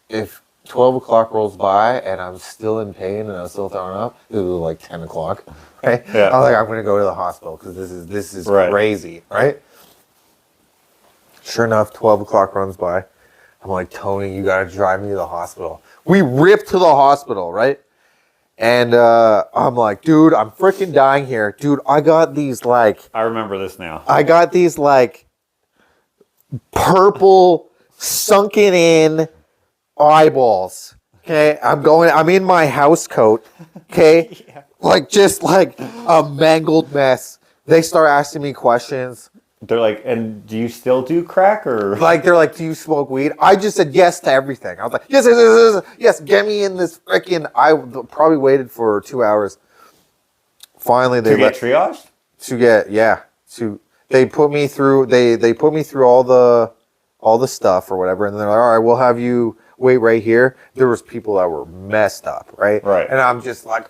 if 12 o'clock rolls by and I'm still in pain and I'm still throwing up, it was like 10 o'clock, right? Yeah. I was like, I'm going to go to the hospital because this is crazy, right? Sure enough, 12 o'clock runs by. I'm like, Tony, you got to drive me to the hospital. We rip to the hospital, right? And I'm like, dude, I'm freaking dying here. Dude, I got these like... I remember this now. I got these like purple sunken in eyeballs. Okay, I'm in my house coat. Okay, yeah. Like just like a mangled mess. They start asking me questions. They're like, and do you still do crack or? Like they're like, do you smoke weed? I just said yes to everything. I was like, yes. Get me in this freaking. I probably waited for 2 hours. Finally, they get triaged. They put me through. They put me through all the stuff or whatever, and they're like, all right, we'll have you wait right here. There was people that were messed up, right? Right. And I'm just like,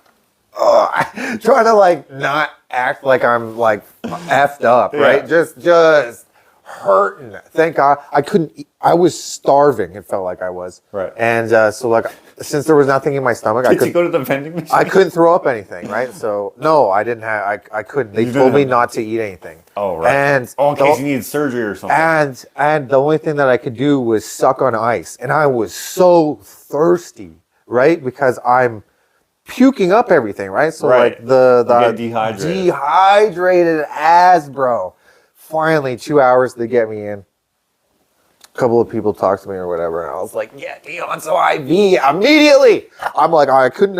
trying to like not act like I'm like effed up, right? Yeah. Just hurting. Thank God I couldn't eat. I was starving. It felt like I was. Right. And so like since there was nothing in my stomach, Did you go to the vending machine? I couldn't throw up anything, right? So no, I didn't have. I couldn't. They told me not to eat anything. Oh right. And in case you needed surgery or something. And the only thing that I could do was suck on ice, and I was so thirsty, right? Because I'm puking up everything, right? So Right. like the You get dehydrated. dehydrated as bro. Finally, 2 hours to get me in. A couple of people talked to me or whatever, and I was like, "Get me on some IV immediately." I'm like, I couldn't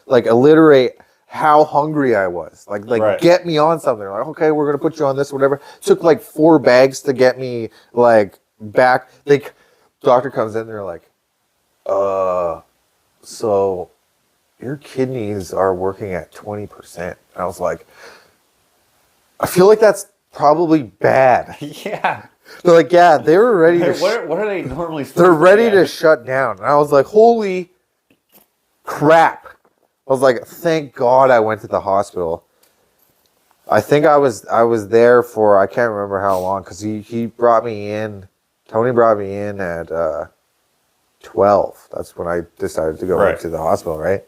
like alliterate how hungry I was. Like Right. get me on something. Like, okay, we're gonna put you on this, whatever. Took like 4 bags to get me like back. Like, doctor comes in, they're like, so your kidneys are working at 20%. I was like, I feel like that's probably bad. Yeah. They're like, yeah, they were ready to. What are they normally? They're ready to shut down. And I was like, holy crap! I was like, thank God I went to the hospital. I think I was there for, I can't remember how long, because he brought me in. Tony brought me in at 12. That's when I decided to go Right. to the hospital, right?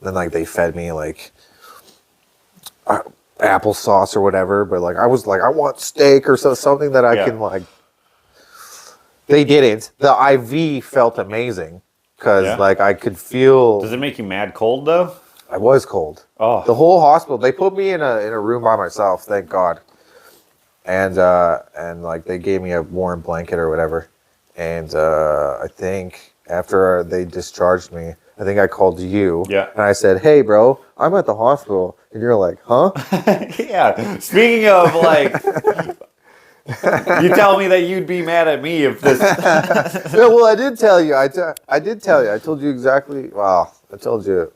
Then like they fed me like applesauce or whatever, but like I was like, I want steak or something that I can like. They didn't. The IV felt amazing because like I could feel. Does it make you mad cold though? I was cold. Oh. The whole hospital. They put me in a room by myself. Thank God. And like they gave me a warm blanket or whatever. And I think after they discharged me, I think I called you. Yeah. And I said, "Hey, bro, I'm at the hospital." And you're like, "Huh?" Yeah. Speaking of like, you tell me that you'd be mad at me if this. Yeah, well, I did tell you. I did tell you. I told you exactly. Well, I told you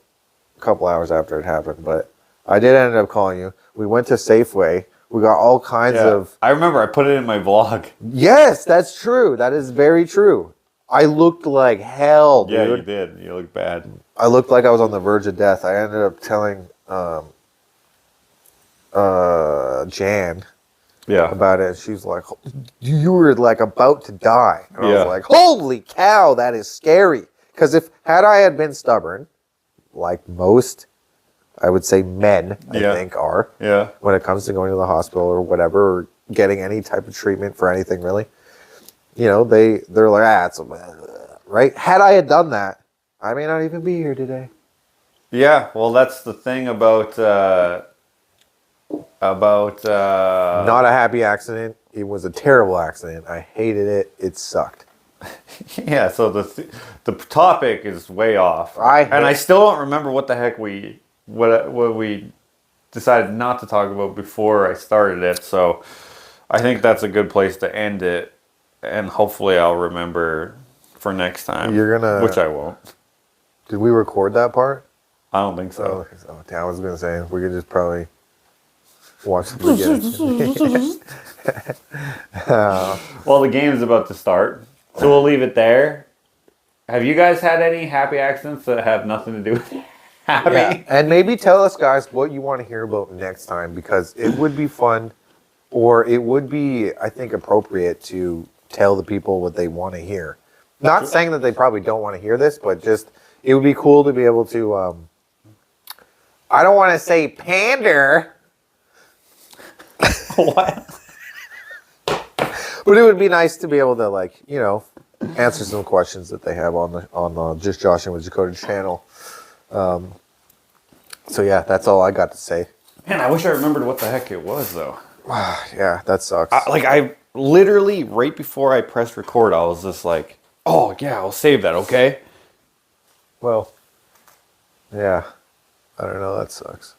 a couple hours after it happened, but I did end up calling you. We went to Safeway. We got all kinds of. I remember I put it in my vlog. Yes, that's true. That is very true. I looked like hell, dude. Yeah, you did. You look bad. I looked like I was on the verge of death. I ended up telling Jan about it. She was like, "You were like about to die." And I was like, "Holy cow, that is scary." Because had I been stubborn, like most, I would say men, I think are, when it comes to going to the hospital or whatever, or getting any type of treatment for anything really, you know, they're like, it's right. Had I done that, I may not even be here today. Yeah, well, that's the thing about not a happy accident. It was a terrible accident. I hated it. It sucked. Yeah, so the topic is way off, and I still don't remember what the heck what we decided not to talk about before I started it. So I think that's a good place to end it, and hopefully I'll remember for next time. Which I won't. Did we record that part? I don't think so. I was gonna say we could just probably watch the beginning. Well, the game is about to start, so we'll leave it there. Have you guys had any happy accidents that have nothing to do with happy? Yeah. And maybe tell us, guys, what you want to hear about next time, because it would be fun, or it would be, I think, appropriate to tell the people what they want to hear. Not saying that they probably don't want to hear this, but just it would be cool to be able to. I don't want to say pander. What? But it would be nice to be able to, like, you know, answer some questions that they have on the Just Josh and Jakota channel. So yeah, that's all I got to say. Man, I wish I remembered what the heck it was though. Yeah, that sucks. I literally right before I pressed record, I was just like, "Oh yeah, I'll save that." Okay. Well, yeah, I don't know. That sucks.